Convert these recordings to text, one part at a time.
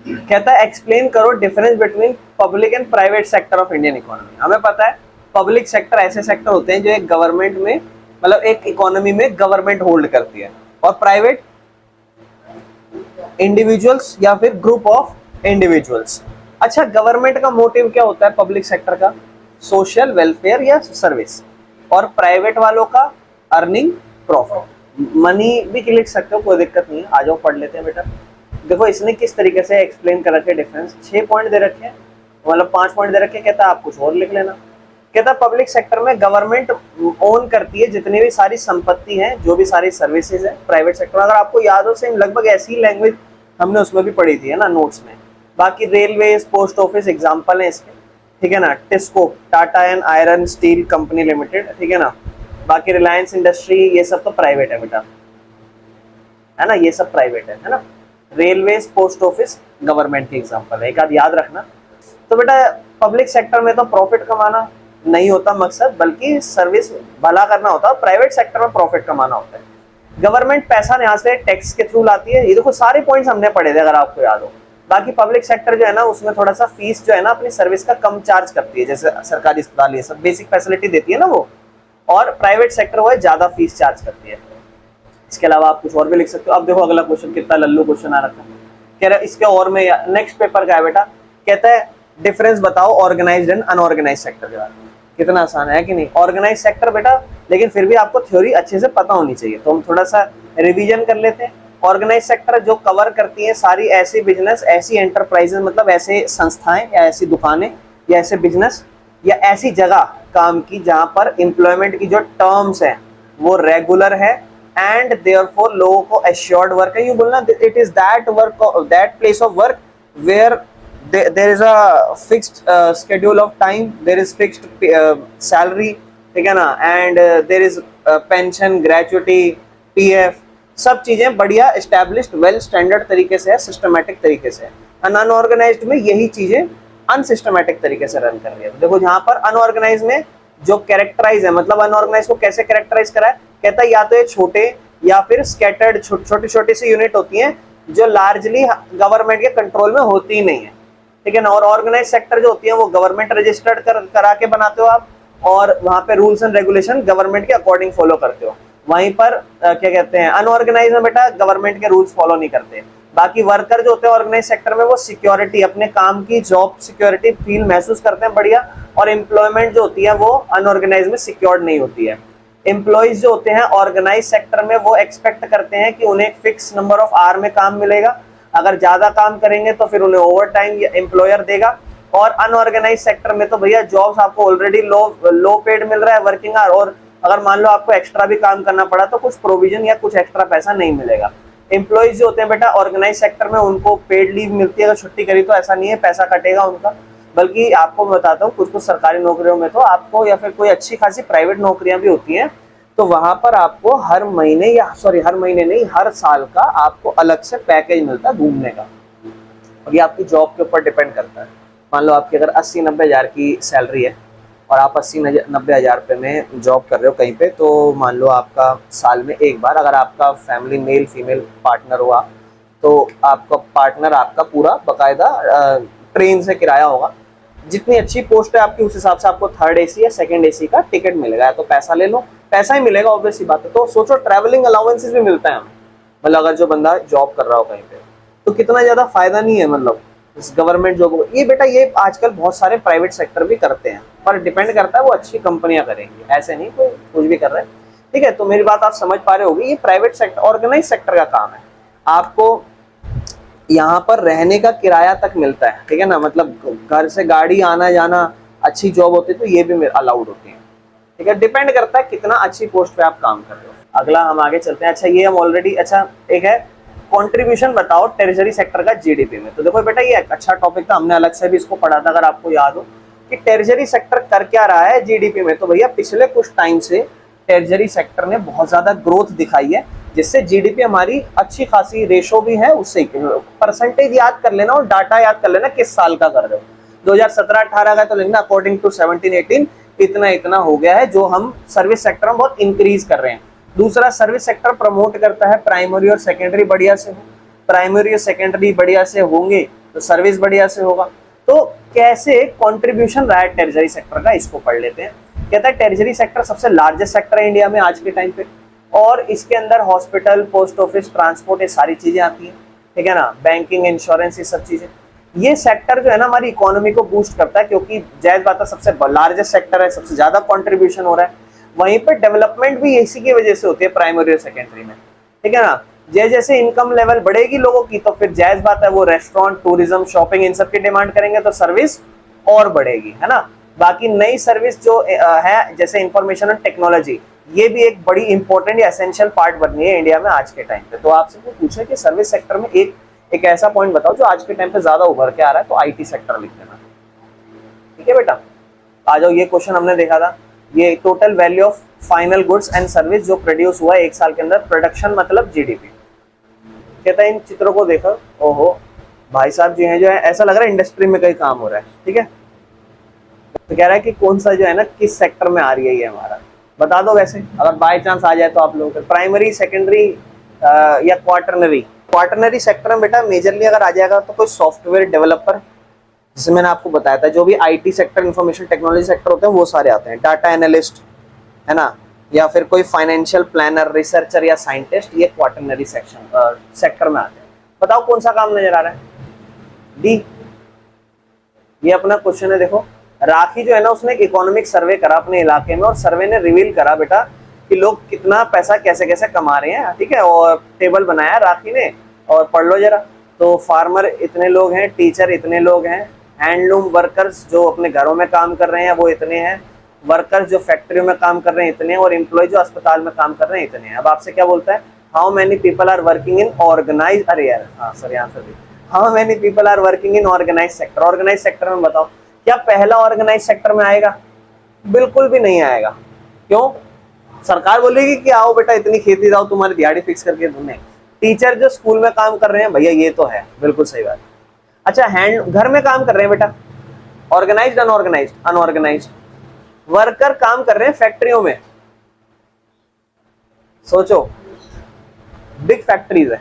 कहता है एक्सप्लेन करो difference between public and private sector of Indian economy. हमें पता है पब्लिक सेक्टर ऐसे सेक्टर होते हैं जो एक गवर्नमेंट में, मतलब एक इकोनॉमी में गवर्नमेंट होल्ड करती है, और प्राइवेट इंडिविजुअल्स या फिर ग्रुप ऑफ इंडिविजुअल्स। अच्छा, गवर्नमेंट का मोटिव क्या होता है पब्लिक सेक्टर का? सोशल वेलफेयर या सर्विस। और प्राइवेट वालों का अर्निंग प्रॉफिट। मनी भी लिख सकते हो, कोई दिक्कत नहीं है, आ जाओ पढ़ लेते हैं बेटा। देखो इसने किस तरीके से एक्सप्लेन कर रखे डिफरेंस। 6 पॉइंट दे रखे हैं, मतलब 5 पॉइंट दे रखे हैं। कहता है आप कुछ और लिख लेना। कहता है पब्लिक सेक्टर में गवर्नमेंट ओन करती है जितनी भी सारी संपत्ति है, जो भी सारी सर्विसेज है। प्राइवेट सेक्टर अगर आपको याद हो, सेम लगभग ऐसी ही लैंग्वेज हमने उसमें भी पढ़ी थी, है ना, नोट्स में। बाकी रेलवे, पोस्ट ऑफिस एग्जाम्पल है इसके, ठीक है ना। TISCO, Tata and iron steel company limited, ठीक है ना। बाकी रिलायंस इंडस्ट्री, ये सब तो प्राइवेट है बेटा, है ना, ये सब प्राइवेट है ना। रेलवे, पोस्ट ऑफिस गवर्नमेंट के एग्जाम्पल है, एक आध याद रखना। तो बेटा पब्लिक सेक्टर में तो प्रॉफिट कमाना नहीं होता मकसद, बल्कि सर्विस भला करना होता है। प्राइवेट सेक्टर में प्रॉफिट कमाना होता है। गवर्नमेंट पैसा यहाँ से टैक्स के थ्रू लाती है। ये देखो सारे पॉइंट्स हमने पढ़े थे, अगर आपको याद हो। बाकी पब्लिक सेक्टर जो है ना, उसमें थोड़ा सा फीस जो है ना अपनी सर्विस का कम चार्ज करती है, जैसे सरकारी अस्पताल ये सब बेसिक फैसिलिटी देती है ना वो। और प्राइवेट सेक्टर वो है ज्यादा फीस चार्ज करती है। इसके अलावा आप कुछ और भी लिख सकते हो। अब देखो अगला क्वेश्चन, कितना लल्लू क्वेश्चन आ रखा है। कह रहा है इसके और में नेक्स्ट पेपर का है बेटा। कहता है डिफरेंस बताओ ऑर्गेनाइज्ड एंड अनऑर्गेनाइज सेक्टर के बारे में। कितना आसान है कि नहीं? ऑर्गेनाइज सेक्टर बेटा, लेकिन फिर भी आपको थ्योरी अच्छे से पता होनी चाहिए, तो हम थोड़ा सा रिवीजन कर लेते हैं। ऑर्गेनाइज सेक्टर जो कवर करती है सारी ऐसी बिजनेस, ऐसी एंटरप्राइजेस, मतलब ऐसे संस्थाएं या ऐसी दुकानें या ऐसे बिजनेस या ऐसी जगह काम की जहां पर एम्प्लॉयमेंट की जो टर्म्स हैं वो रेगुलर है एंड देयरफॉर लोगों को एश्योर्ड वर्क है। यूं बोलना, it is that work, that place of work where there is a fixed schedule of time, there is fixed salary, ठीक है ना, and there is pension, gratuity, PF, सब चीजें बढ़िया established well standard तरीके से है, systematic तरीके से है। अनऑर्गेनाइज्ड में यही चीजें अनसिस्टमेटिक तरीके से रन कर रही है। देखो यहाँ पर अनऑर्गेनाइज में जो कैरेक्टराइज है, मतलब अनऑर्गेनाइज को कैसे कैरेक्टराइज करा है, कहता है या तो ये छोटे या फिर स्कैटर्ड छोटी छोटी सी यूनिट होती हैं जो लार्जली गवर्नमेंट के कंट्रोल में होती ही नहीं है, ठीक है ना। और ऑर्गेनाइज सेक्टर जो होती है वो गवर्नमेंट रजिस्टर्ड करा के बनाते हो आप, और वहां पे रूल्स एंड रेगुलेशन गवर्नमेंट के अकॉर्डिंग फॉलो करते हो। वहीं पर क्या कहते हैं, अनऑर्गेनाइज में बेटा गवर्नमेंट के रूल्स फॉलो नहीं करते। बाकी वर्कर जो होते हैं ऑर्गेनाइज सेक्टर में वो सिक्योरिटी, अपने काम की जॉब सिक्योरिटी फील महसूस करते हैं बढ़िया। और एम्प्लॉयमेंट जो होती है वो अनऑर्गेनाइज में सिक्योर्ड नहीं होती है। एम्प्लॉइज जो होते हैं ऑर्गेनाइज सेक्टर में वो एक्सपेक्ट करते हैं कि उन्हें फिक्स नंबर ऑफ आवर में काम मिलेगा, अगर ज्यादा काम करेंगे तो फिर उन्हें ओवर टाइम एम्प्लॉयर देगा। और अनऑर्गेनाइज सेक्टर में तो भैया जॉब्स आपको ऑलरेडी लो पेड मिल रहा है वर्किंग आवर, और अगर मान लो आपको एक्स्ट्रा भी काम करना पड़ा तो कुछ प्रोविजन या कुछ एक्स्ट्रा पैसा नहीं मिलेगा। एम्प्लॉइज जो होते हैं बेटा ऑर्गेनाइज सेक्टर में उनको पेड लीव मिलती है, अगर छुट्टी करी तो ऐसा नहीं है पैसा कटेगा उनका, बल्कि आपको मैं बताता हूँ कुछ कुछ सरकारी नौकरियों में तो आपको, या फिर कोई अच्छी खासी प्राइवेट नौकरियां भी होती हैं, तो वहां पर आपको हर महीने या हर महीने नहीं, हर साल का आपको अलग से पैकेज मिलता है घूमने का। और ये आपकी जॉब के ऊपर डिपेंड करता है। मान लो आपकी अगर 80-90 हज़ार की सैलरी है और आप 80-90 हज़ार रुपये में जॉब कर रहे हो कहीं पे, तो मान लो आपका साल में एक बार, अगर आपका फैमिली मेल फीमेल पार्टनर हुआ तो आपका पार्टनर आपका पूरा बाकायदा ट्रेन से किराया होगा। जितनी अच्छी पोस्ट है आपकी उस हिसाब से आपको 3rd AC या 2nd AC का टिकट मिलेगा, तो पैसा ले लो, पैसा ही मिलेगा, ऑब्वियस सी बात है। तो सोचो ट्रैवलिंग अलाउंसेस भी मिलता है हमें, मतलब अगर जो बंदा जॉब कर रहा हो कहीं पे, तो कितना ज्यादा फायदा नहीं है, मतलब इस गवर्नमेंट जॉब। ये बेटा ये आजकल बहुत सारे प्राइवेट सेक्टर भी करते हैं, पर डिपेंड करता है वो अच्छी कंपनियां करेंगी, ऐसे नहीं कोई कुछ भी कर रहा है, ठीक है। तो मेरी बात आप समझ पा रहे होगी, ये प्राइवेट सेक्टर ऑर्गेनाइज सेक्टर का काम है। आपको यहाँ पर रहने का किराया तक मिलता है, ठीक है ना, मतलब घर से गाड़ी आना जाना, अच्छी जॉब होती है तो ये भी अलाउड होती है, ठीक है। डिपेंड करता है कितना अच्छी पोस्ट पे आप काम कर रहे हो। अगला हम आगे चलते हैं। अच्छा ये हम ऑलरेडी, अच्छा एक है कंट्रीब्यूशन बताओ ट्रेजरी सेक्टर का जीडीपी में। तो देखो बेटा ये अच्छा टॉपिक था, हमने अलग से भी इसको पढ़ा था, अगर आपको याद हो कि ट्रेजरी सेक्टर कर क्या रहा है जीडीपी में। तो भैया पिछले कुछ टाइम से ट्रेजरी सेक्टर ने बहुत ज्यादा ग्रोथ दिखाई है, जिससे जीडीपी हमारी अच्छी खासी रेशो भी है, उससे परसेंटेज याद कर लेना और डाटा याद कर लेना किस साल का कर रहे हो। 2017-18 का तो लिखना अकॉर्डिंग टू 17-18 इतना इतना हो गया है, जो हम सर्विस सेक्टर में बहुत इंक्रीज कर रहे हैं। दूसरा, सर्विस सेक्टर प्रमोट करता है प्राइमरी और सेकेंडरी बढ़िया से हो, प्राइमरी और सेकेंडरी बढ़िया से होंगे तो सर्विस बढ़िया से होगा। तो कैसे कंट्रीब्यूशन रहा है टेरिटरी सेक्टर का, इसको पढ़ लेते हैं। कहता है टेरिटरी सेक्टर सबसे लार्जेस्ट सेक्टर है इंडिया में आज के टाइम पे, और इसके अंदर हॉस्पिटल, पोस्ट ऑफिस, ट्रांसपोर्ट, ये सारी चीजें आती हैं, ठीक है ना, बैंकिंग, इंश्योरेंस, ये सब चीजें। ये सेक्टर जो है ना हमारी इकोनॉमी को बूस्ट करता है, क्योंकि जायज बात है सबसे लार्जेस्ट सेक्टर है, सबसे ज्यादा कंट्रीब्यूशन हो रहा है। वहीं पर डेवलपमेंट भी इसी की वजह से होती है, प्राइमरी और सेकेंडरी में, ठीक है ना। जैसे इनकम लेवल बढ़ेगी लोगों की, तो फिर जायज बात है वो रेस्टोरेंट, टूरिज्म, शॉपिंग, इन सब की डिमांड करेंगे, तो सर्विस और बढ़ेगी, है ना। बाकी नई सर्विस जो है जैसे इंफॉर्मेशन एंड टेक्नोलॉजी, ये भी एक बड़ी इंपॉर्टेंट या एसेंशियल पार्ट बन रही है इंडिया में आज के टाइम पे। तो आपसे वो पूछे कि सर्विस सेक्टर में एक ऐसा पॉइंट बताओ जो आज के टाइम पे ज्यादा उभर के आ रहा है, तो आईटी सेक्टर लिख देना, ठीक है बेटा। आ जाओ, ये क्वेश्चन हमने देखा था, ये total value of final goods and service जो प्रोड्यूस हुआ एक साल के अंदर, प्रोडक्शन मतलब जीडीपी। कहता है इन चित्रों को देखो, ओहो भाई साहब जी हैं जो है, ऐसा लग रहा है इंडस्ट्री में कहीं काम हो रहा है, ठीक है। तो कह रहा है कि कौन सा जो है ना किस सेक्टर में आ रही है ये हमारा, बता दो। वैसे अगर बाय चांस आ जाए तो आप लोगों को प्राइमरी, सेकेंडरी या क्वार्टरनरी। क्वार्टरनरी सेक्टर में बेटा मेजरली अगर आ जाएगा तो कोई सॉफ्टवेयर डेवलपर, जैसे मैंने आपको बताया था, जो भी IT sector, information technology sector होते हैं वो सारे आते हैं, डाटा एनालिस्ट, है ना, या फिर कोई फाइनेंशियल प्लानर, रिसर्चर या साइंटिस्ट, ये क्वार्टरनरी सेक्टर में आते हैं। बताओ कौन सा काम नजर आ रहा है, डी। ये अपना क्वेश्चन है, देखो राखी जो है ना उसने एक इकोनॉमिक सर्वे करा अपने इलाके में, और सर्वे ने रिवील करा बेटा कि लोग कितना पैसा कैसे कैसे कमा रहे हैं, ठीक है। और टेबल बनाया राखी ने, और पढ़ लो जरा। तो फार्मर इतने लोग हैं, टीचर इतने लोग हैं, हैंडलूम वर्कर्स जो अपने घरों में काम कर रहे हैं वो इतने हैं, वर्कर्स जो फैक्ट्रियों में काम कर रहे हैं इतने हैं, और एम्प्लॉय जो अस्पताल में काम कर रहे हैं इतने हैं। अब आपसे क्या बोलता है, how many people are working in organise, अरे यार हाँ सर आंसर दी, how many people are working in organise sector. Organise sector में बताओ क्या पहला ऑर्गेनाइज सेक्टर में आएगा, बिल्कुल भी नहीं आएगा। क्यों, सरकार बोलेगी कि आओ बेटा इतनी खेती जाओ तुम्हारी दिहाड़ी फिक्स करके दूंगे। टीचर जो स्कूल में काम कर रहे हैं भैया ये तो है, बिल्कुल सही बात। अच्छा हैंड घर में काम कर रहे हैं बेटा, ऑर्गेनाइज्ड अनऑर्गेनाइज्ड, अनऑर्गेनाइज्ड। वर्कर काम कर रहे हैं फैक्ट्रियों में, सोचो बिग फैक्ट्रीज है,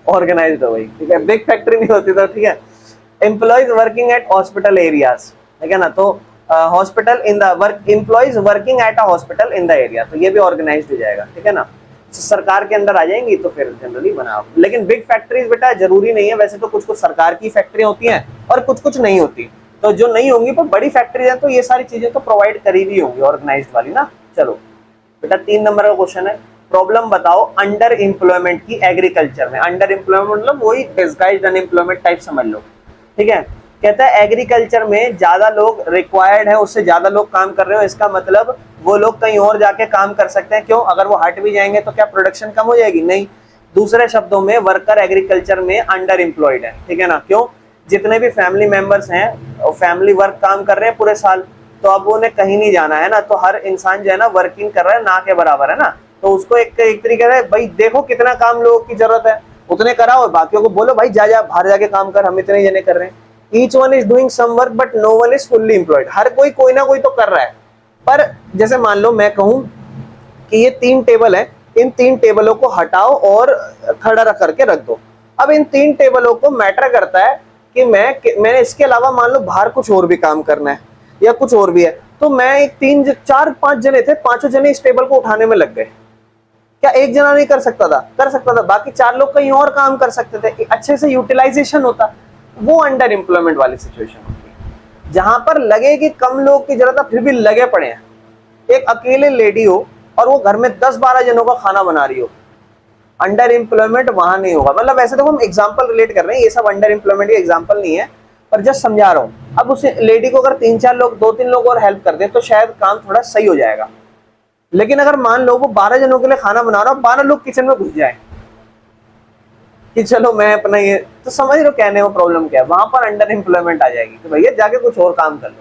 ऑर्गेनाइज्ड हो भाई, ठीक है। बिग फैक्ट्री नहीं होती तो ठीक है। Employees working at hospital areas, ठीक है ना, तो hospital in the work, employees working at a hospital in the area, तो ये भी ऑर्गेनाइज्ड हो जाएगा, ठीक है ना। सरकार के अंदर आ जाएंगी तो फिर जनरली बना। लेकिन बिग फैक्ट्रीज बेटा जरूरी नहीं है, वैसे तो कुछ कुछ सरकार की फैक्ट्री होती हैं और कुछ कुछ नहीं होती, तो जो नहीं होंगी पर बड़ी फैक्ट्रीज हैं तो ये सारी चीजें तो प्रोवाइड करी भी होंगी ऑर्गेनाइज्ड वाली ना। चलो बेटा 3 नंबर का क्वेश्चन है, प्रॉब्लम बताओ अंडर एम्प्लॉयमेंट की एग्रीकल्चर में। अंडर एम्प्लॉयमेंट मतलब वही डिस्गाइज्ड अनएम्प्लॉयमेंट टाइप समझ लो, ठीक है। कहता है एग्रीकल्चर में ज्यादा लोग रिक्वायर्ड है, उससे ज्यादा लोग काम कर रहे हो, इसका मतलब वो लोग कहीं और जाके काम कर सकते हैं। क्यों, अगर वो हट भी जाएंगे तो क्या प्रोडक्शन कम हो जाएगी, नहीं। दूसरे शब्दों में वर्कर एग्रीकल्चर में अंडर एम्प्लॉयड है, ठीक है ना। क्यों, जितने भी फैमिली मेंबर्स हैं फैमिली वर्क काम कर रहे हैं पूरे साल, तो अब उन्हें कहीं नहीं जाना है ना, तो हर इंसान जो है ना वर्किंग कर रहा है ना के बराबर, है ना। तो उसको एक तरीके से भाई देखो कितना काम लोगों की जरूरत है, उतने कराओ और बाकियों को बोलो भाई जा बाहर जाके काम कर, हम इतने जने कर रहे हैं। Each one is doing some work but no one is fully employed, हर कोई ना कोई तो कर रहा है। पर जैसे मान लो मैं कहूं कि ये 3 टेबल है, इन 3 टेबलों को हटाओ और खड़ा रख करके रख दो। अब इन 3 टेबलों को मैटर करता है कि मैंने इसके अलावा मान लो बाहर कुछ और भी काम करना है या कुछ और भी है, तो मैं एक 3 4 5 जने थे, 5 जने इस टेबल को उठाने में लग गए। क्या एक जना नहीं कर सकता था, कर सकता था, बाकी 4 लोग कहीं और काम कर सकते थे, अच्छे से यूटिलाइजेशन होता। वो अंडर एम्प्लॉयमेंट वाली सिचुएशन होती है, जहां पर लगे कि कम लोग की जरूरत है फिर भी लगे पड़े हैं। एक अकेले लेडी हो और वो घर में 10-12 जनों का खाना बना रही हो, अंडर एम्प्लॉयमेंट वहां नहीं होगा। मतलब वैसे तो हम एग्जांपल रिलेट कर रहे हैं, ये सब अंडर एम्प्लॉयमेंट के एग्जांपल नहीं है, पर जस्ट समझा रहा हूं। अब उस लेडी को अगर 3-4 लोग, 2-3 लोग और हेल्प कर दे तो शायद काम थोड़ा सही हो जाएगा। लेकिन अगर मान लो वो 12 जनों के लिए खाना बना रहा हो, 12 लोग किचन में घुस जाए कि चलो मैं अपना ये, तो समझ लो कहने में प्रॉब्लम क्या है, वहां पर अंडर एम्प्लॉयमेंट आ जाएगी कि भैया जाके कुछ और काम कर लो,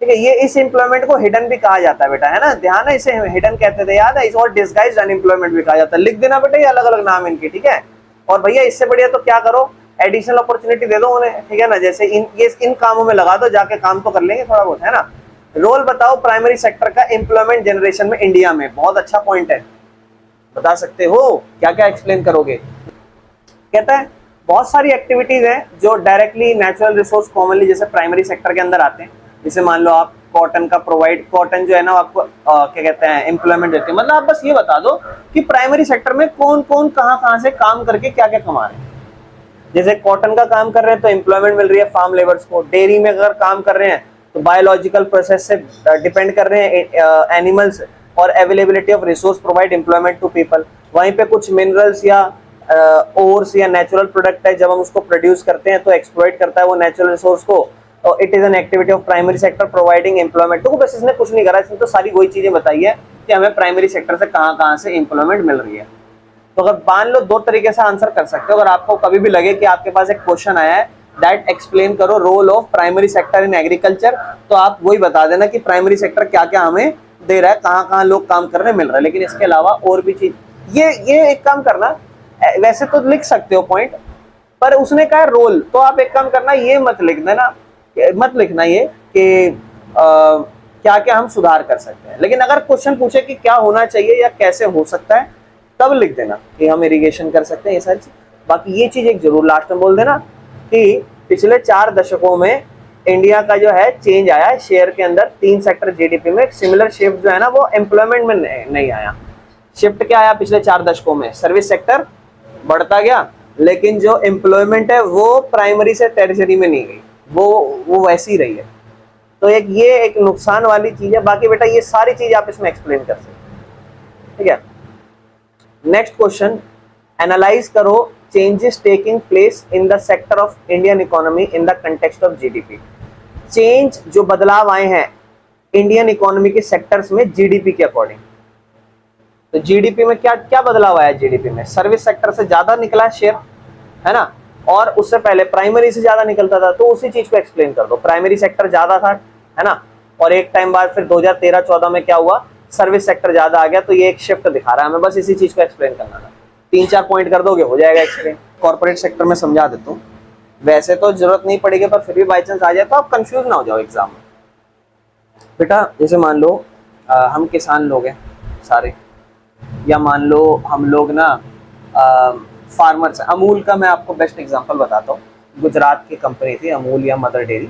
ठीक है। ये इस एम्प्लॉयमेंट को हिडन भी कहा जाता है बेटा, है ना, ध्यान है, इसे हिडन कहते थे, याद है। इस और डिस्गाइज्ड अनएम्प्लॉयमेंट भी कहा जाता है, लिख देना बेटा ये अलग अलग नाम इनके, ठीक है। और भैया इससे बढ़िया तो क्या करो, एडिशनल अपॉर्चुनिटी दे दो उन्हें, ठीक है ना, जैसे इन कामों में लगा दो, जाके काम तो कर लेंगे थोड़ा बहुत, है ना। रोल बताओ प्राइमरी सेक्टर का एम्प्लॉयमेंट जनरेशन में इंडिया में, बहुत अच्छा पॉइंट है, बता सकते हो क्या क्या एक्सप्लेन करोगे। कहता है बहुत सारी एक्टिविटीज हैं जो डायरेक्टली नेचुरल रिसोर्स कॉमनली जैसे प्राइमरी सेक्टर के अंदर आते हैं। जैसे मान लो आप कॉटन का प्रोवाइड, कॉटन जो है ना आपको क्या कहते हैं एम्प्लॉयमेंट देते हैं। मतलब आप बस ये बता दो कि प्राइमरी सेक्टर में कौन कौन कहाँ से काम करके क्या क्या कमा रहे हैं। जैसे कॉटन का काम कर रहे हैं तो एम्प्लॉयमेंट मिल रही है फार्म लेबर्स को। डेयरी में अगर काम कर रहे हैं तो बायोलॉजिकल प्रोसेस से डिपेंड कर रहे हैं एनिमल्स और availability of resource provide employment to people. वहीं पे कुछ मिनरल्स या ओर्स या नेचुरल प्रोडक्ट है, जब हम उसको प्रोड्यूस करते हैं तो एक्सप्लॉइट करता है वो नेचुरल रिसोर्स को। तो it is an activity of primary sector providing employment. तो बस इसने कुछ नहीं करा, इसने तो सारी वही चीजें बताई है कि हमें प्राइमरी सेक्टर से कहाँ से एम्प्लॉयमेंट मिल रही है। तो अगर मान लो दो तरीके से आंसर कर सकते हो। अगर आपको कभी भी लगे कि आपके पास एक क्वेश्चन आया है दैट एक्सप्लेन करो role of primary sector in agriculture, तो आप वही बता देना कि प्राइमरी सेक्टर क्या क्या हमें दे रहा है, कहाँ लोग काम कर रहे हैं, मिल रहा है। लेकिन इसके अलावा और भी चीज, ये एक काम करना, वैसे तो लिख सकते हो पॉइंट, पर उसने कहा रोल, तो आप एक काम करना, ये मत लिख देना, मत लिखना ये कि क्या क्या हम सुधार कर सकते हैं। लेकिन अगर क्वेश्चन पूछे कि क्या होना चाहिए या कैसे हो सकता है, तब लिख देना कि हम इरिगेशन कर सकते हैं, ये सारी चीज। बाकी ये चीज एक जरूर लास्ट में बोल देना कि पिछले 4 दशकों में इंडिया का जो है चेंज आया है शेयर के अंदर 3 सेक्टर जीडीपी में। सिमिलर शिफ्ट जो है ना वो एम्प्लॉयमेंट में नहीं आया। शिफ्ट क्या आया पिछले 4 दशकों में? सर्विस सेक्टर बढ़ता गया, लेकिन जो एम्प्लॉयमेंट है वो प्राइमरी से टेरिटरी में नहीं गई, वो वैसी रही है। तो ये एक नुकसान वाली चीज है। बाकी बेटा ये सारी चीज आप इसमें एक्सप्लेन कर सकते हैं, ठीक है। नेक्स्ट क्वेश्चन, एनालाइज करो changes taking place in the sector of Indian economy in the context of GDP. Change जो बदलाव आए हैं इंडियन इकोनॉमी के सेक्टर्स में जीडीपी के अकॉर्डिंग। तो जीडीपी में क्या क्या बदलाव आया? जीडीपी में सर्विस सेक्टर से ज्यादा निकला शेयर, है ना, और उससे पहले प्राइमरी से ज्यादा निकलता था। तो उसी चीज को एक्सप्लेन कर दो। प्राइमरी सेक्टर ज्यादा था, है ना, और एक टाइम बाद फिर 2013-14 में क्या हुआ, सर्विस सेक्टर ज्यादा आ गया। तो ये एक शिफ्ट दिखा रहा है हमें, बस इसी चीज को एक्सप्लेन करना था। 3-4 पॉइंट कर दोगे हो जाएगा एक्सप्लेन। कॉर्पोरेट सेक्टर में समझा देता हूँ, वैसे तो जरूरत नहीं पड़ेगी, पर फिर भी बाई चांस आ जाए तो आप कंफ्यूज ना हो जाओ एग्जाम में। बेटा जैसे मान लो हम किसान लोग हैं सारे, या मान लो हम लोग ना फार्मर्स हैं। अमूल का मैं आपको बेस्ट एग्जांपल बताता हूँ। गुजरात की कंपनी थी अमूल या मदर डेयरी।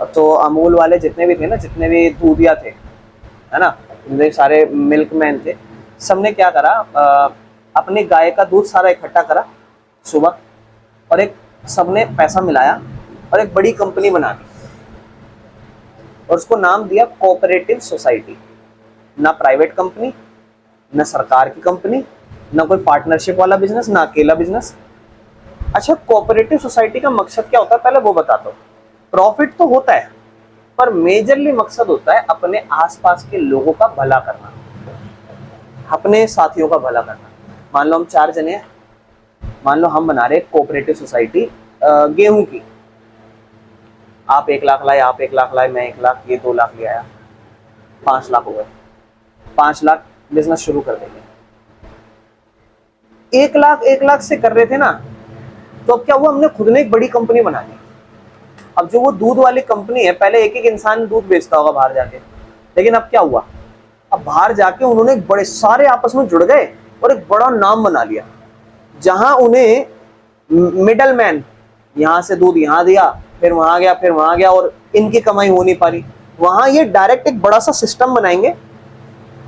तो अमूल वाले जितने भी थे ना, जितने भी दूधिया थे, है ना, जितने सारे मिल्कमैन थे, सबने क्या करा, अपने गाय का दूध सारा इकट्ठा करा सुबह, और एक सबने पैसा मिलाया और एक बड़ी कंपनी बना दी, और उसको नाम दिया कोऑपरेटिव सोसाइटी। ना प्राइवेट कंपनी, ना सरकार की कंपनी, ना कोई पार्टनरशिप वाला बिजनेस, ना अकेला बिजनेस। अच्छा, कोऑपरेटिव सोसाइटी का मकसद क्या होता है पहले वो बताता हूँ। प्रॉफिट तो होता है, पर मेजरली मकसद होता है अपने आसपास के लोगों का भला करना, अपने साथियों का भला करना। मान लो हम 4 जने हैं, मान लो हम बना रहे कोऑपरेटिव सोसाइटी गेहूं की। आप 1 लाख लाए, आप 1 लाख लाए, मैं 1 लाख, ये 2 लाख ले आया, 5 लाख हो गए। 5 लाख बिजनेस शुरू कर देंगे। 1 लाख से कर रहे थे ना, तो अब क्या हुआ, हमने खुद ने एक बड़ी कंपनी बना ली। अब जो वो दूध वाली कंपनी है, पहले एक एक इंसान दूध बेचता होगा बाहर जाके, लेकिन अब क्या हुआ, अब बाहर जाके उन्होंने एक बड़े सारे आपस में जुड़ गए और एक बड़ा नाम बना लिया। जहां उन्हें मिडल मैन, यहां से दूध यहां दिया, फिर वहां गया, फिर वहां गया, और इनकी कमाई हो नहीं पा रही, वहां ये डायरेक्ट एक बड़ा सा सिस्टम बनाएंगे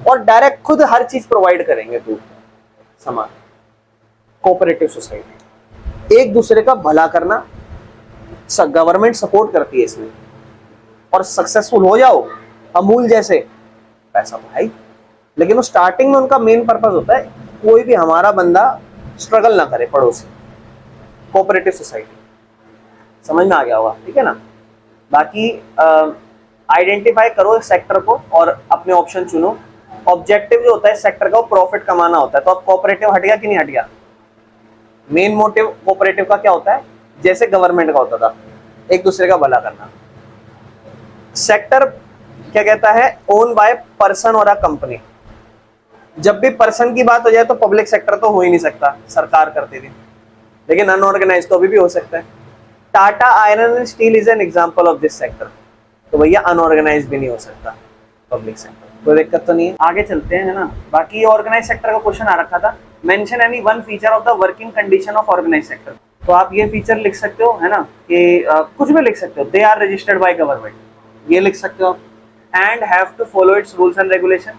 और डायरेक्ट खुद हर चीज प्रोवाइड करेंगे, दूध सामान। कोऑपरेटिव सोसाइटी, एक दूसरे का भला करना, गवर्नमेंट सपोर्ट करती है इसमें, और सक्सेसफुल हो जाओ अमूल जैसे, पैसा भाई। लेकिन वो स्टार्टिंग में उनका मेन पर्पस होता है कोई भी हमारा बंदा स्ट्रगल ना करे पड़ोसी। कोऑपरेटिव सोसाइटी समझ में आ गया होगा, ठीक है ना। बाकी आइडेंटिफाई करो सेक्टर को और अपने ऑप्शन चुनो। ऑब्जेक्टिव जो होता है सेक्टर का वो प्रॉफिट कमाना होता है। तो अब कोऑपरेटिव हट गया कि नहीं हट गया? मेन मोटिव कोऑपरेटिव का क्या होता है, जैसे गवर्नमेंट का होता था, एक दूसरे का भला करना। सेक्टर क्या कहता है, ओन बाय पर्सन और अ कंपनी। जब भी पर्सन की बात हो जाए तो पब्लिक सेक्टर तो हो ही नहीं सकता, सरकार करती थी, लेकिन अनऑर्गेनाइज तो अभी भी हो सकता है। Tata iron and steel is an example of this sector. तो भैया अनऑर्गेनाइज भी नहीं हो सकता पब्लिक सेक्टर, कोई दिक्कत तो नहीं है। आगे चलते हैं, है ना। बाकी ऑर्गेनाइज सेक्टर का क्वेश्चन आ रखा था, mention any one feature of the working condition of organise sector. तो आप ये फीचर लिख सकते हो, है ना, कि कुछ भी लिख सकते हो, they are registered by government, ये लिख सकते हो आप, and have to follow its rules and regulation,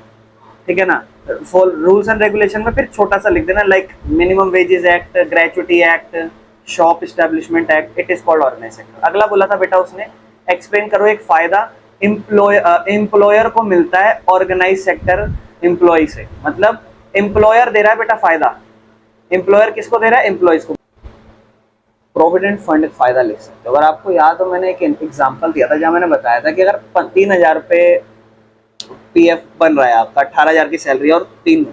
ठीक है ना। रूल्स एंड रेगुलेशन में फिर छोटा सा लिख देना, like minimum wages act, gratuity act, shop establishment act, it is called organise sector. अगला बोला था बेटा उसने, एक्सप्लेन करो एक फायदा एम्प्लॉयर को मिलता है ऑर्गेनाइज सेक्टर एम्प्लॉय से। मतलब एम्प्लॉयर दे रहा है बेटा फायदा, एम्प्लॉयर किसको दे रहा है, एम्प्लॉयज को। प्रोविडेंट फंड फायदा लिख सकते हो। अगर आपको याद हो, मैंने एक एग्जांपल दिया था जहां मैंने बताया था कि अगर 3,000 रुपये पीएफ बन रहा है आपका, 18,000 की सैलरी और 3,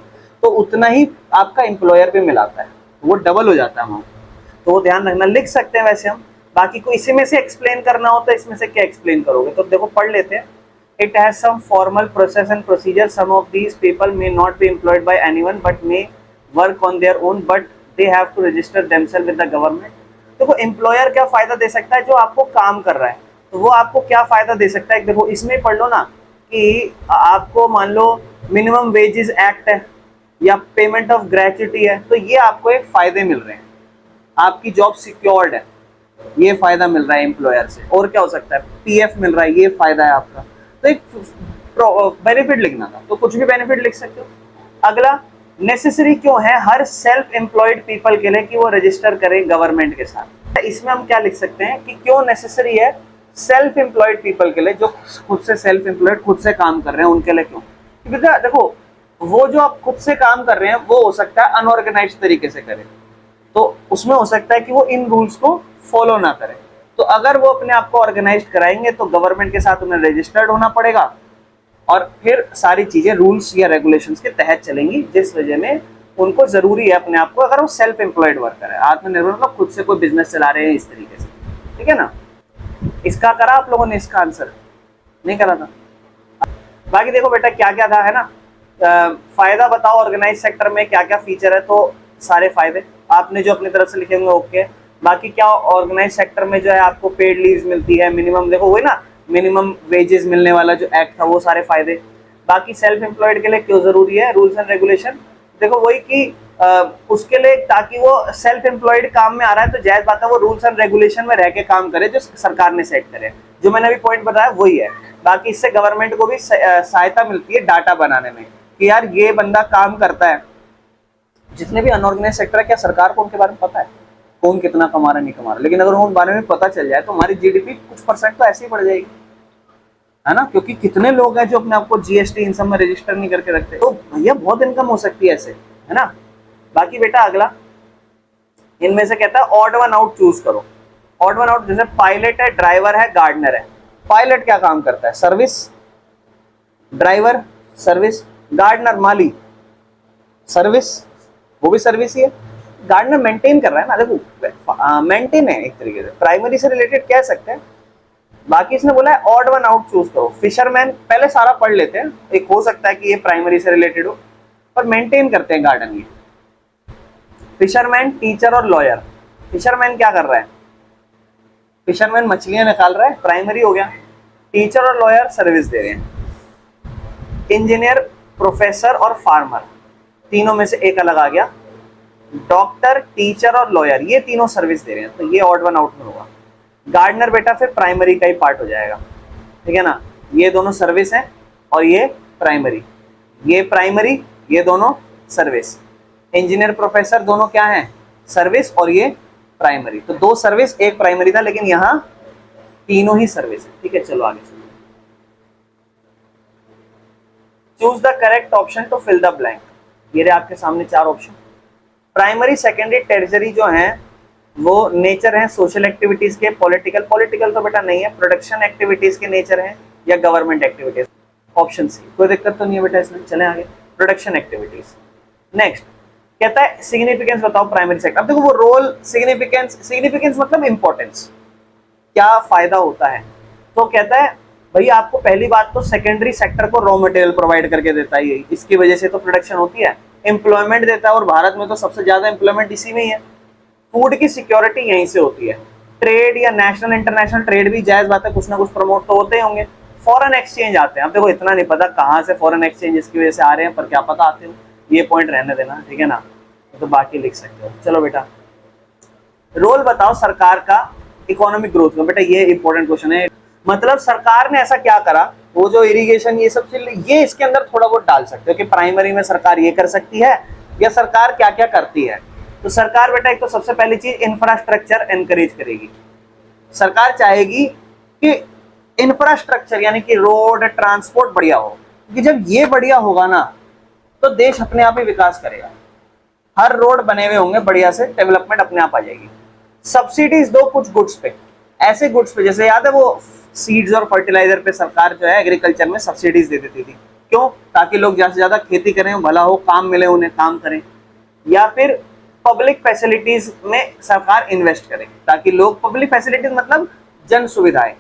तो उतना ही आपका एम्प्लॉयर भी मिलाता है, वो डबल हो जाता है अमाउंट। तो वो ध्यान रखना, लिख सकते हैं वैसे हम। बाकी को इसी में से एक्सप्लेन करना हो तो इसमें से क्या एक्सप्लेन करोगे, तो देखो पढ़ लेते हैं। It has some formal process and procedure, some of these people may not be employed by anyone but may work on their own, but they have to register themselves with the government. देखो employer क्या फायदा दे सकता है, जो आपको काम कर रहा है तो वो आपको क्या फायदा दे सकता है। देखो इसमें पढ़ लो ना कि आपको मान लो मिनिमम वेजेस एक्ट है या पेमेंट ऑफ ग्रेच्युटी है, तो ये आपको एक फायदे मिल रहे हैं, आपकी जॉब सिक्योर्ड है, ये फायदा मिल रहा है एम्प्लॉयर से। और क्या हो सकता है, पीएफ मिल रहा है, ये फायदा है आपका। तो एक बेनिफिट लिखना था, तो कुछ भी बेनिफिट लिख सकते हो। अगला, नेसेसरी क्यों है हर सेल्फ एम्प्लॉयड पीपल के लिए कि वो रजिस्टर करें गवर्नमेंट के साथ। इसमें हम क्या लिख सकते हैं कि क्यों नेसेसरी है सेल्फ एम्प्लॉयड पीपल के लिए, जो खुद से सेल्फ एम्प्लॉयड, खुद से काम कर रहे हैं, उनके लिए क्यों। क्योंकि देखो वो जो आप खुद से काम कर रहे हैं वो हो सकता है अनऑर्गेनाइज्ड तरीके से करें, तो उसमें हो सकता है कि वो इन रूल्स को फॉलो ना करें। तो अगर वो अपने आप को ऑर्गेनाइज कराएंगे तो गवर्नमेंट के साथ उन्हें रजिस्टर्ड होना पड़ेगा और फिर सारी चीजें रूल्स या रेगुलेशंस के तहत चलेंगी, जिस वजह में उनको जरूरी है अपने आप को, अगर वो सेल्फ एम्प्लॉयड वर्कर है, आत्मनिर्भर, मतलब खुद से कोई बिजनेस चला रहे हैं इस तरीके से, ठीक है ना। इसका करा आप लोगों ने, इसका आंसर नहीं करा था। बाकी देखो बेटा क्या क्या था, है ना, फायदा बताओ ऑर्गेनाइज सेक्टर में क्या क्या फीचर है, तो सारे फायदे आपने जो अपनी तरफ से लिखे होंगे ओके। बाकी क्या ऑर्गेनाइज सेक्टर में जो है आपको पेड लीव्स मिलती है, मिनिमम, देखो वही ना, मिनिमम वेजेस मिलने वाला जो एक्ट था, वो सारे फायदे। बाकी सेल्फ एम्प्लॉयड के लिए क्यों जरूरी है रूल्स एंड रेगुलेशन, देखो वही कि उसके लिए, ताकि वो सेल्फ एम्प्लॉयड काम में आ रहा है तो जायज बात है वो रूल्स एंड रेगुलेशन में रह के काम करे जो सरकार ने सेट करे, जो मैंने अभी पॉइंट बताया वही है। बाकी इससे गवर्नमेंट को भी सहायता मिलती है डाटा बनाने में कि यार ये बंदा काम करता है। जितने भी अनऑर्गेनाइज सेक्टर है, क्या सरकार को उनके बारे में पता है कौन कितना कमा रहा है, नहीं कमा रहा, लेकिन अगर उन बारे में पता चल जाए तो हमारी जीडीपी कुछ परसेंट तो ऐसे ही बढ़ जाएगी, है ना। क्योंकि कितने लोग हैं जो अपने आप को जीएसटी इन सब में रजिस्टर नहीं करके रखते, तो भैया बहुत इनकम हो सकती है ऐसे, है ना। बाकी बेटा अगला, इनमें से कहता है ऑड वन आउट चूज करो। ऑड वन आउट, जैसे पायलट है, ड्राइवर है, गार्डनर है। पायलट क्या काम करता है, सर्विस, ड्राइवर सर्विस, गार्डनर माली सर्विस, वो भी सर्विस ही है। गार्डनर मेंटेन कर रहा है ना, देखो मेंटेन है एक तरीके से, प्राइमरी से रिलेटेड कह सकते हैं। बाकी इसने बोला है ऑड वन आउट चूज करो। फिशरमैन, पहले सारा पढ़ लेते हैं, एक हो सकता है कि ये प्राइमरी से रिलेटेड हो, पर मेंटेन करते हैं गार्डन ये। फिशरमैन, टीचर और लॉयर। फिशरमैन क्या कर रहा है, फिशरमैन मछलियां निकाल रहा है, प्राइमरी हो गया। टीचर और लॉयर सर्विस दे रहे हैं। इंजीनियर, प्रोफेसर और फार्मर, तीनों में से एक अलग आ गया। डॉक्टर, टीचर और लॉयर, ये तीनों सर्विस दे रहे हैं, तो ये ऑड वन आउट में होगा। गार्डनर बेटा फिर प्राइमरी का ही पार्ट हो जाएगा, ठीक है ना। ये दोनों सर्विस है और ये प्राइमरी, ये प्राइमरी, ये दोनों सर्विस। इंजीनियर, प्रोफेसर दोनों क्या है, सर्विस, और ये प्राइमरी। तो दो सर्विस एक प्राइमरी था, लेकिन यहाँ तीनों ही सर्विस है, ठीक है। चलो आगे चलो। Choose the correct option to fill the blank. ये रहे आपके सामने चार ऑप्शन। प्राइमरी, सेकेंडरी, टेरिटरी जो हैं वो नेचर है सोशल एक्टिविटीज के, पॉलिटिकल तो बेटा नहीं है, प्रोडक्शन एक्टिविटीज के नेचर है, या गवर्नमेंट एक्टिविटीज। ऑप्शन सी, कोई दिक्कत तो नहीं है बेटा इसमें। चले आगे, प्रोडक्शन एक्टिविटीज। नेक्स्ट कहता है सिग्निफिकेंस बताओ प्राइमरी सेक्टर। अब देखो वो रोल, सिग्निफिकेंस मतलब इंपॉर्टेंस, क्या फायदा होता है। तो कहता है भाई आपको पहली बात तो सेकेंडरी सेक्टर को रॉ मटेरियल प्रोवाइड करके देता है, इसकी वजह से तो प्रोडक्शन होती है। एम्प्लॉयमेंट देता है, और भारत में तो सबसे ज्यादा एम्प्लॉयमेंट इसी में ही है। फूड की सिक्योरिटी यहीं से होती है। ट्रेड या नेशनल इंटरनेशनल ट्रेड भी जायज बात है, कुछ ना कुछ प्रमोट तो होते होंगे। फॉरेन एक्सचेंज आते हैं, अब देखो इतना नहीं पता कहाँ से फॉरेन एक्सचेंज इसकी वजह से आ रहे हैं, पर क्या पता आते हो, ये पॉइंट रहने देना, ठीक है ना। तो बाकी लिख सकते हो। चलो बेटा, रोल बताओ सरकार का इकोनॉमिक ग्रोथ में। बेटा ये इंपॉर्टेंट क्वेश्चन है, मतलब सरकार ने ऐसा क्या करा, वो जो इरिगेशन ये सब चीज, ये इसके अंदर थोड़ा बहुत डाल सकते हो कि प्राइमरी में सरकार ये कर सकती है या सरकार क्या क्या करती है। तो सरकार बेटा एक तो सबसे पहली चीज इंफ्रास्ट्रक्चर एनकरेज करेगी। सरकार चाहेगी कि इंफ्रास्ट्रक्चर यानी कि रोड ट्रांसपोर्ट बढ़िया हो, क्योंकि जब ये बढ़िया होगा ना तो देश अपने आप ही विकास करेगा। हर रोड बने हुए होंगे बढ़िया से, डेवलपमेंट अपने आप आ जाएगी। सब्सिडीज दो कुछ गुड्स पे, ऐसे गुड्स पे, जैसे याद है वो सीड्स और फर्टिलाइजर पे सरकार जो है एग्रीकल्चर में सब्सिडीज दे देती थी, क्यों? ताकि लोग ज्यादा से ज्यादा खेती करें, भला हो, काम मिले उन्हें, काम करें। या फिर पब्लिक फैसिलिटीज में सरकार इन्वेस्ट करे ताकि लोग, पब्लिक फैसिलिटीज मतलब जन सुविधाएं,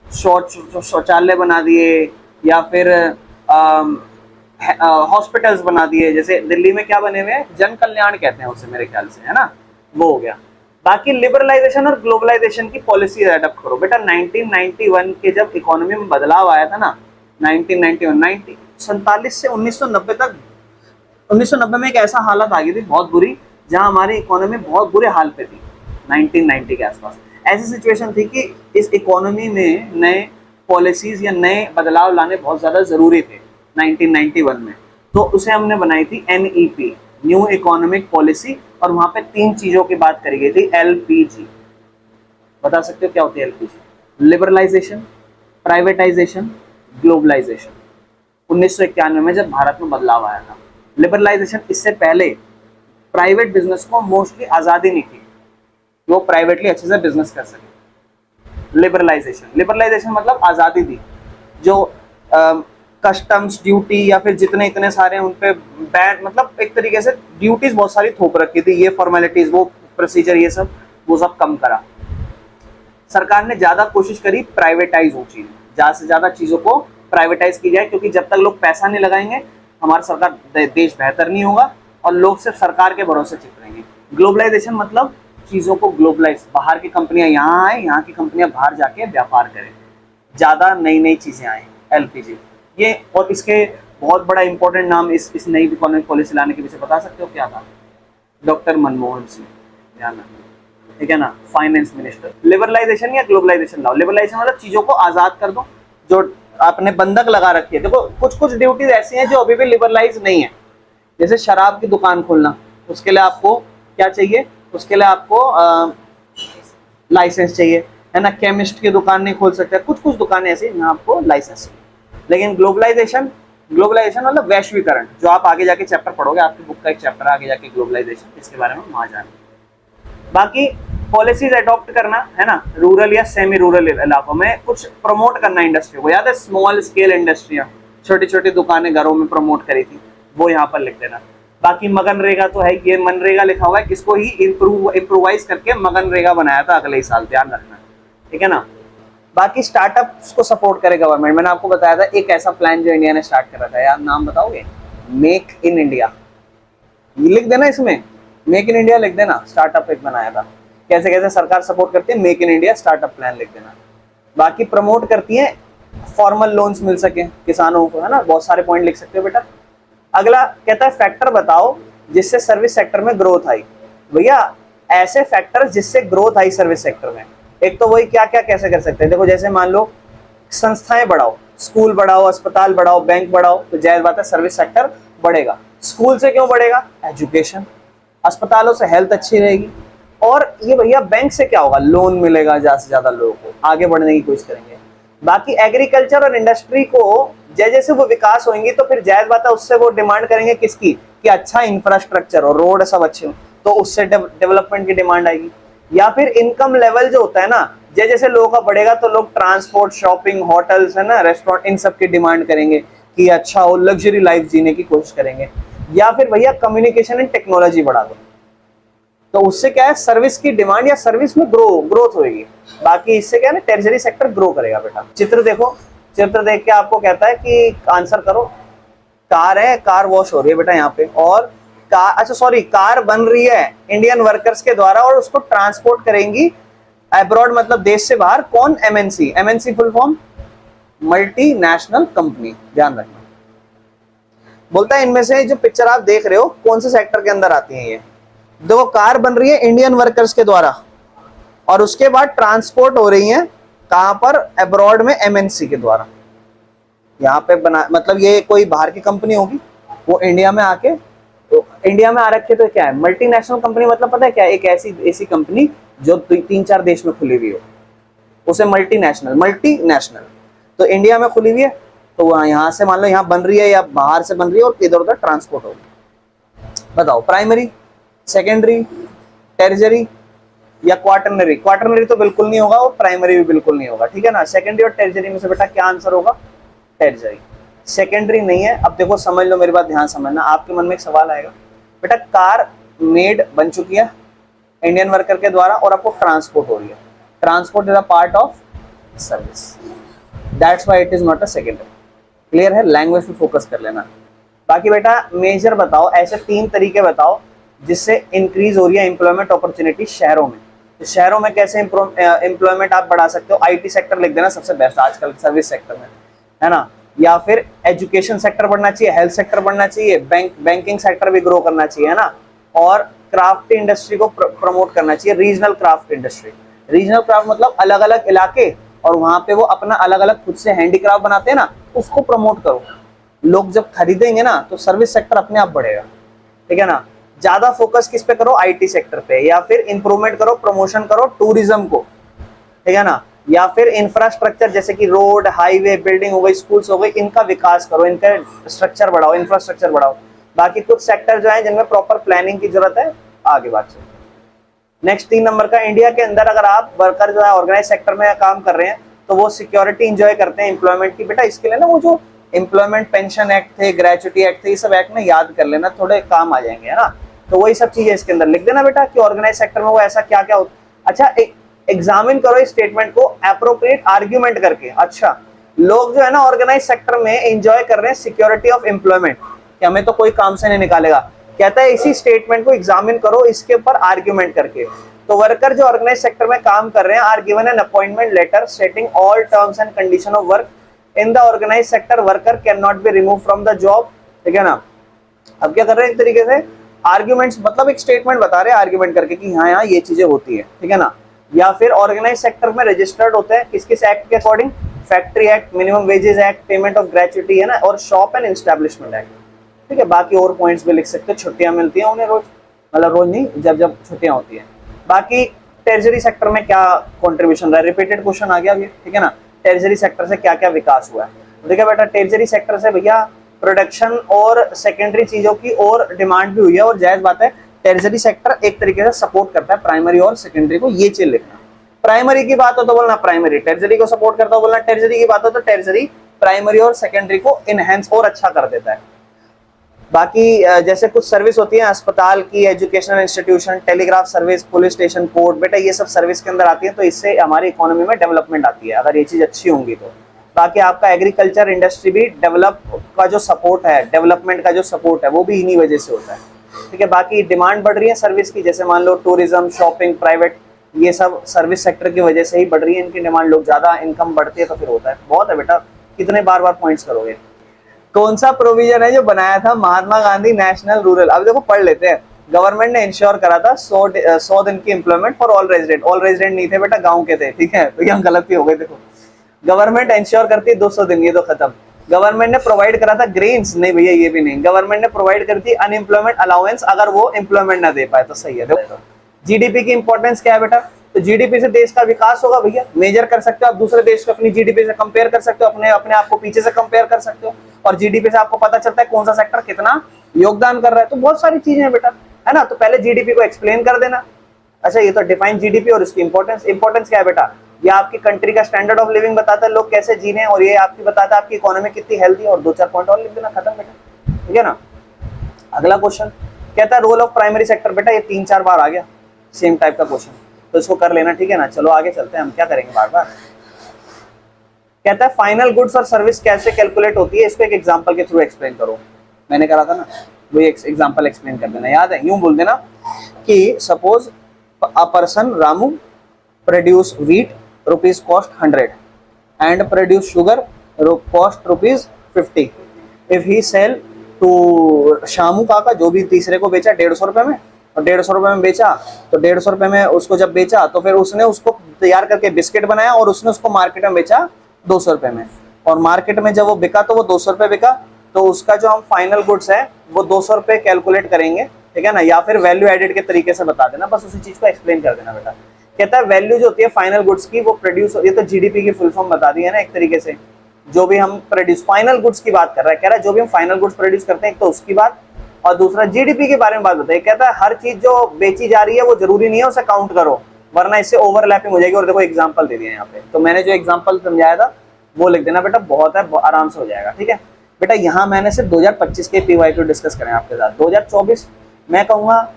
शौचालय बना दिए या फिर हॉस्पिटल्स बना दिए। जैसे दिल्ली में क्या बने हुए हैं, जन कल्याण कहते हैं उसे मेरे ख्याल से, है ना, वो हो गया। बाकी लिबरलाइजेशन और ग्लोबलाइजेशन की पॉलिसी अडॉप्ट करो। बेटा 1991 के जब इकोनॉमी में बदलाव आया था ना, 1947 से 1990 तक, 1990 में एक ऐसा हालत आ गई थी बहुत बुरी, जहां हमारी इकोनॉमी बहुत बुरे हाल पे थी। 1990 के आसपास ऐसी सिचुएशन थी कि इस इकोनॉमी में नए पॉलिसीज या नए बदलाव लाने बहुत ज्यादा जरूरी थे 1991 में। तो उसे हमने बनाई थी NEP, न्यू इकोनॉमिक पॉलिसी, और वहां पे 3 चीजों की बात करी गई थी। LPG, बता सकते हो क्या होती है LPG? Liberalisation, privatisation, globalisation. 1991 में जब भारत में बदलाव आया था। लिबरलाइजेशन, इससे पहले प्राइवेट बिजनेस को मोस्टली आजादी नहीं थी, वो प्राइवेटली अच्छे से बिजनेस कर सके। लिबरलाइजेशन मतलब आजादी दी, जो कस्टम्स ड्यूटी या फिर जितने इतने सारे उन पे बैन, मतलब एक तरीके से ड्यूटीज बहुत सारी थोप रखी थी, ये फॉर्मेलिटीज, वो प्रोसीजर, ये सब वो सब कम करा। सरकार ने ज्यादा कोशिश करी प्राइवेटाइज हो चीज, ज्यादा से ज्यादा चीजों को प्राइवेटाइज की जाए, क्योंकि जब तक लोग पैसा नहीं लगाएंगे हमारा सरकार देश बेहतर नहीं होगा और लोग सिर्फ सरकार के भरोसे चिप रहेंगे। ग्लोबलाइजेशन मतलब चीजों को ग्लोबलाइज, बाहर की कंपनियां यहाँ आए, यहाँ की कंपनियां बाहर जाके व्यापार करें, ज्यादा नई नई चीजें आए। LPG ये, और इसके बहुत बड़ा इंपॉर्टेंट नाम इस नई इकोनॉमिक पॉलिसी लाने के पीछे बता सकते हो क्या था? डॉक्टर मनमोहन सिंह, ध्यान रखना, ठीक है ना, फाइनेंस मिनिस्टर। लिबरलाइजेशन या ग्लोबलाइजेशन लाओ। लिबरलाइजेशन मतलब चीजों को आजाद कर दो, जो आपने बंधक लगा रखी है। देखो कुछ कुछ ड्यूटीज ऐसी हैं जो अभी भी लिबरलाइज नहीं है, जैसे शराब की दुकान खोलना, उसके लिए आपको क्या चाहिए? उसके लिए आपको लाइसेंस चाहिए, है ना। केमिस्ट की दुकान नहीं खोल सकते, कुछ कुछ दुकानें ऐसी जहाँ आपको लाइसेंस चाहिए। लेकिन ग्लोबलाइजेशन मतलब वैश्वीकरण, जो आप आगे जाके चैप्टर पढ़ोगे, आपकी बुक का एक चैप्टर आगे जाके ग्लोबलाइजेशन, इसके बारे में वहां जाना। बाकी पॉलिसीज अडॉप्ट करना, है ना, रूरल या सेमी रूरल इलाकों में कुछ प्रमोट करना इंडस्ट्री को। याद है स्मॉल स्केल इंडस्ट्रियां, छोटी छोटी दुकानें घरों में प्रमोट करी थी, वो यहाँ पर लिख देना। बाकी मगनरेगा तो है, ये मनरेगा लिखा हुआ है, किसको ही इम्प्रोवाइज करके मगनरेगा बनाया था अगले ही साल, ध्यान रखना, ठीक है ना। बाकी स्टार्टअप्स को सपोर्ट करे गवर्नमेंट। मैंने आपको बताया था एक ऐसा प्लान जो इंडिया ने स्टार्ट करा था, यार नाम बताओगे? मेक इन इंडिया, ये लिख देना, इसमें मेक इन इंडिया लिख देना। स्टार्टअप एक बनाया था, कैसे कैसे सरकार सपोर्ट करती है, make in India startup plan लिख देना। बाकी प्रमोट करती है फॉर्मल लोन्स मिल सके किसानों को, है ना, बहुत सारे पॉइंट लिख सकते हो बेटा। अगला कहता है फैक्टर बताओ जिससे सर्विस सेक्टर में ग्रोथ आई। भैया ऐसे फैक्टर जिससे ग्रोथ आई सर्विस सेक्टर में, एक तो वही क्या क्या कैसे कर सकते हैं। देखो जैसे मान लो संस्थाएं बढ़ाओ, स्कूल बढ़ाओ, अस्पताल बढ़ाओ, बैंक बढ़ाओ, तो जाहिर बात है सर्विस सेक्टर बढ़ेगा। स्कूल से क्यों बढ़ेगा? एजुकेशन। अस्पतालों से हेल्थ अच्छी रहेगी। और ये भैया बैंक से क्या होगा? लोन मिलेगा, ज्यादा से ज्यादा लोगों को आगे बढ़ने की कोशिश करेंगे। बाकी एग्रीकल्चर और इंडस्ट्री को जैसे जैसे वो विकास होंगी तो फिर जायज बात है उससे वो डिमांड करेंगे किसकी, कि अच्छा इंफ्रास्ट्रक्चर और रोड सब अच्छे हो, तो उससे डेवलपमेंट की डिमांड आएगी। या फिर इनकम लेवल जो होता है ना, जैसे जैसे लोगों का बढ़ेगा तो लोग ट्रांसपोर्ट, शॉपिंग, होटल्स, है ना, रेस्टोरेंट, इन सब की डिमांड करेंगे कि अच्छा हो, लग्जरी लाइफ जीने की कोशिश करेंगे। या फिर भैया कम्युनिकेशन एंड टेक्नोलॉजी बढ़ा दो, तो उससे क्या है, सर्विस की डिमांड या सर्विस में ग्रोथ होगी। बाकी इससे क्या है ना, टेरिटरी सेक्टर ग्रो करेगा बेटा। चित्र देखो, चित्र देख के आपको कहता है कि आंसर करो। कार है, कार वॉश हो रही है बेटा यहाँ पे, और कार, अच्छा सॉरी, कार बन रही है इंडियन वर्कर्स के द्वारा और उसको ट्रांसपोर्ट करेंगी अब्रॉड, मतलब देश से बाहर। कौन? MNC। MNC full form multinational company, ध्यान रखना। बोलता है इनमें से जो पिक्चर आप देख रहे हो कौन से सेक्टर के अंदर आती है ये? देखो कार बन रही है इंडियन वर्कर्स के द्वारा और उसके बाद ट्रांसपोर्ट हो रही है कहां पर, अब्रॉड में एमएनसी के द्वारा। यहाँ पे बना मतलब ये कोई बाहर की कंपनी होगी, वो इंडिया में आके, तो इंडिया में आ रखे तो क्या है, मल्टीनेशनल कंपनी मतलब पता है क्या है? एक ऐसी ऐसी कंपनी जो 3-4 देश में खुली हुई हो, उसे मल्टीनेशनल। तो इंडिया में खुली हुई है तो वहाँ यहाँ से मान लो यहाँ बन रही है या बाहर से बन रही है और इधर उधर ट्रांसपोर्ट होगी। बताओ प्राइमरी, सेकेंडरी, टेरिजरी या क्वाटरनरी? क्वाटरनरी तो बिल्कुल नहीं होगा और प्राइमरी भी बिल्कुल नहीं होगा, ठीक है ना। सेकेंडरी और टेरिजरी में से बेटा क्या आंसर होगा? टेरिजरी। सेकेंडरी नहीं है। अब देखो समझ लो, मेरी बात ध्यान समझना, आपके मन में एक सवाल आएगा, बेटा कार मेड बन चुकी है इंडियन वर्कर के द्वारा और आपको ट्रांसपोर्ट हो रही है, transport is a part of service, that's why it is not a secondary. Clear है? लैंग्वेज पे फोकस कर लेना। बाकी बेटा मेजर बताओ, ऐसे 3 तरीके बताओ जिससे इंक्रीज हो रही है एम्प्लॉयमेंट अपॉर्चुनिटी शहरों में। तो शहरों में कैसे एम्प्लॉयमेंट आप बढ़ा सकते हो? आईटी सेक्टर लिख देना सबसे बेस्ट आजकल सर्विस सेक्टर में, है ना। या फिर एजुकेशन सेक्टर बढ़ना चाहिए, हेल्थ सेक्टर बढ़ना चाहिए, बैंकिंग सेक्टर भी ग्रो करना चाहिए, है ना। और क्राफ्ट इंडस्ट्री को प्रमोट करना चाहिए, regional craft industry. Regional craft मतलब अलग अलग इलाके और वहां पे वो अपना अलग अलग खुद से हैंडीक्राफ्ट बनाते हैं ना, उसको प्रमोट करो। लोग जब खरीदेंगे ना तो सर्विस सेक्टर अपने आप बढ़ेगा, ठीक है ना। ज्यादा फोकस किस पे करो? आईटी सेक्टर पे, या फिर इंप्रूवमेंट करो, प्रमोशन करो टूरिज्म को, ठीक है ना। या फिर इंफ्रास्ट्रक्चर जैसे कि रोड, हाईवे, बिल्डिंग हो गई, स्कूल्स हो गई, इनका विकास करो, इनका स्ट्रक्चर बढ़ाओ, इंफ्रास्ट्रक्चर बढ़ाओ। बाकी कुछ सेक्टर जो है जिनमें प्रॉपर प्लानिंग की जरूरत है, आगे बात चलो। नेक्स्ट 3 नंबर का, इंडिया के अंदर अगर आप वर्कर जो है ऑर्गेनाइज सेक्टर में काम कर रहे हैं तो वो सिक्योरिटी इंजॉय करते हैं एम्प्लॉयमेंट की। बेटा इसके लिए ना वो जो एम्प्लॉयमेंट पेंशन एक्ट थे, ग्रेचुटी एक्ट थे, ये सब एक्ट में याद कर लेना, थोड़े काम आ जाएंगे, है ना। तो वही सब चीजें इसके अंदर लिख देना बेटा कि ऑर्गेनाइज सेक्टर में वो ऐसा क्या क्या होता। अच्छा एग्जामिन करो इस स्टेटमेंट को एप्रोप्रिएट आर्ग्यूमेंट करके। अच्छा लोग जो है ना ऑर्गेनाइज सेक्टर में एंजॉय कर रहे हैं सिक्योरिटी ऑफ एम्प्लॉयमेंट, कि हमें तो कोई काम से नहीं निकालेगा। कहता है इसी स्टेटमेंट को एग्जामिन करो इसके ऊपर आर्ग्यूमेंट करके। तो वर्कर जो ऑर्गेनाइज सेक्टर में काम कर रहे हैं are given an appointment letter stating all terms and condition of work in the organise sector, worker can not be remove from the job, ठीक है ना। अब क्या कर रहे हैं, एक तरीके से आर्ग्यूमेंट्स मतलब एक स्टेटमेंट बता रहे हैं आर्ग्यूमेंट करके कि हाँ यहाँ ये चीजें होती है, ठीक है ना। या फिर ऑर्गेनाइज सेक्टर में रजिस्टर्ड होते हैं किस किस एक्ट के according? Factory act, minimum wages act, payment of gratuity, है ना, और शॉप एंड एस्टैब्लिशमेंट एक्ट, ठीक है। बाकी और पॉइंट्स भी लिख सकते हैं, छुट्टियां मिलती हैं उन्हें रोज, मतलब रोज नहीं, जब जब छुट्टियां होती हैं। बाकी टेरिजरी सेक्टर में क्या कंट्रीब्यूशन रहा है, रिपीटेड क्वेश्चन आ गया अभी, ठीक है ना। टेरिजरी सेक्टर से क्या क्या विकास हुआ है। देखिए बेटा टेरिजरी सेक्टर से भैया प्रोडक्शन और सेकेंडरी चीजों की और डिमांड भी हुई है, और जायज बात है टेरिजरी सेक्टर एक तरीके से सपोर्ट करता है प्राइमरी और सेकेंडरी को, ये चीज लिखना। प्राइमरी की बात हो तो बोलना प्राइमरी टेरिजरी को सपोर्ट करता हो, बोलना टेरिजरी की बात हो तो टेरिजरी प्राइमरी और सेकेंडरी को इनहेंस और अच्छा कर देता है। बाकी जैसे कुछ सर्विस होती है अस्पताल की, educational institution, telegraph service, police station, court, बेटा ये सब सर्विस के अंदर आती है, तो इससे हमारी इकोनॉमी में डेवलपमेंट आती है अगर ये चीज अच्छी होंगी तो। बाकी आपका एग्रीकल्चर इंडस्ट्री भी डेवलप का जो सपोर्ट है, डेवलपमेंट का जो सपोर्ट है वो भी इन्हीं वजह से होता है, ठीक है। बाकी डिमांड बढ़ रही है सर्विस की, जैसे मान लो टूरिज्म, शॉपिंग, प्राइवेट, ये सब सर्विस सेक्टर की वजह से ही बढ़ रही है इनकी डिमांड, लोग ज्यादा इनकम बढ़ती है तो फिर होता है। बहुत है बेटा, कितने बार बार पॉइंट्स करोगे। कौन सा प्रोविजन है जो बनाया था महात्मा गांधी नेशनल रूरल, अब देखो पढ़ लेते हैं। गवर्नमेंट ने इंश्योर करा था 100 दिन की employment for all resident, all resident नहीं थे बेटा, गांव के थे, ठीक है, तो यहाँ गलती हो गई। देखो गवर्नमेंट इंश्योर करती है 200 दिन, ये तो खत्म। गवर्नमेंट ने प्रोवाइड करा था ग्रेन्स, नहीं भैया ये भी नहीं। गवर्नमेंट ने प्रोवाइड करी थी अनएम्प्लॉयमेंट अलाउंस अगर वो एम्प्लॉयमेंट ना दे पाए तो, सही है। देखो जीडीपी की इंपॉर्टेंस क्या है बेटा, तो जीडीपी से देश का विकास होगा भैया, मेजर कर सकते हो आप दूसरे देश को, अपनी जीडीपी से कंपेयर कर सकते हो, अपने अपने आप को पीछे से कंपेयर कर सकते हो, और जीडीपी से आपको पता चलता है कौन सा सेक्टर कितना योगदान कर रहा है। तो बहुत सारी चीजें हैं बेटा, है ना। तो पहले जीडीपी को एक्सप्लेन कर देना। अच्छा ये तो डिफाइन जीडीपी और इसकी इंपॉर्टेंस क्या है बेटा, ये आपकी कंट्री का स्टैंडर्ड ऑफ लिविंग बताता है, लोग कैसे जी रहे हैं, और ये आपकी बताता है आपकी इकोनॉमी कितनी हेल्दी है, और 2-4 पॉइंट और लिख देना, खत्म बेटा, ठीक है ना। अगला क्वेश्चन कहता है रोल ऑफ प्राइमरी सेक्टर, बेटा ये 3-4 बार आ गया सेम टाइप का क्वेश्चन, तो इसको कर लेना, ठीक है ना। चलो आगे चलते हैं, हम क्या करेंगे बार बार। कहता है फाइनल गुड्स और सर्विस कैसे कैलकुलेट होती है, इसको एक एग्जांपल के थ्रू एक्सप्लेन करो। मैंने कहा था ना वो एक एग्जांपल एक्सप्लेन कर देना, याद है, यूं बोल देना कि suppose a person Ramu produce wheat rupees cost 100 and produce sugar cost rupees 50। If he sell to Shamu काका, जो भी तीसरे को बेचा 150 रुपए में, और 150 रुपए में बेचा, तो 150 रुपए में उसको जब बेचा तो फिर उसने उसको तैयार करके बिस्किट बनाया और उसने उसको मार्केट में बेचा 200 रुपए में, और मार्केट में जब वो बिका तो वो 200 रुपए बिका, तो उसका जो हम फाइनल गुड्स है वो 200 रुपए कैलकुलेट करेंगे, ठीक है ना, या फिर वैल्यू एडेड के तरीके से बता देना, बस उसी चीज को एक्सप्लेन कर देना बेटा। कहता है वैल्यू जो होती है फाइनल गुड्स की वो प्रोड्यूस, ये तो जीडीपी की फुल फॉर्म बता दी है ना एक तरीके से, जो भी हम प्रोड्यूस फाइनल गुड्स की बात कर रहा है, कह रहा है जो भी हम फाइनल गुड्स प्रोड्यूस करते हैं एक तो उसकी बात, और दूसरा जीडीपी के बारे में बात बताइए। कहता है हर चीज जो बेची जा रही है वो जरूरी नहीं है उसे काउंट करो, वरना इससे ओवरलैपिंग हो जाएगी। और देखो एग्जांपल दे दिया यहाँ पे, तो मैंने जो एग्जांपल समझाया था वो लिख देना बेटा, बहुत है, आराम से हो जाएगा, ठीक है बेटा। यहाँ मैंने सिर्फ 2025 के पीवाईक्यू डिस्कस करें आपके साथ, 2024 मैं कहूंगा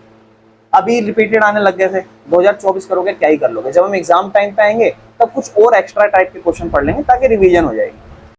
अभी रिपीटेड आने लग गए थे, 2024 करोगे क्या ही कर लोगे, जब हम एग्जाम टाइम पे आएंगे तब कुछ और एक्स्ट्रा टाइप के क्वेश्चन पढ़ लेंगे ताकि रिवीजन हो जाएगी।